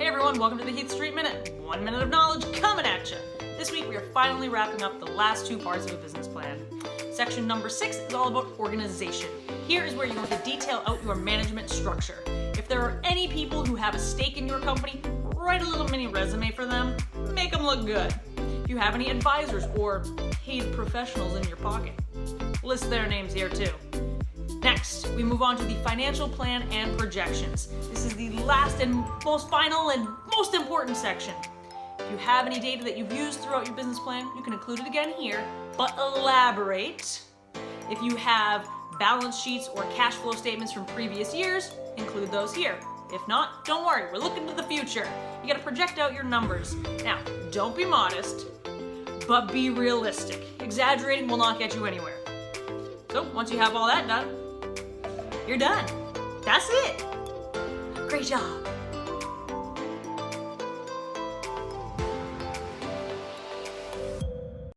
Hey everyone, welcome to the Heath Street Minute. 1 minute of knowledge coming at you. This week we are finally wrapping up the last two parts of a business plan. Section number 6 is all about organization. Here is where you're going to detail out your management structure. If there are any people who have a stake in your company, write a little mini resume for them, make them look good. If you have any advisors or paid professionals in your pocket, list their names here too. Next, we move on to the financial plan and projections. This is the last and most final and most important section. If you have any data that you've used throughout your business plan, you can include it again here, but elaborate. If you have balance sheets or cash flow statements from previous years, include those here. If not, don't worry, we're looking to the future. You gotta project out your numbers. Now, don't be modest, but be realistic. Exaggerating will not get you anywhere. So, once you have all that done, you're done. That's it. Great job.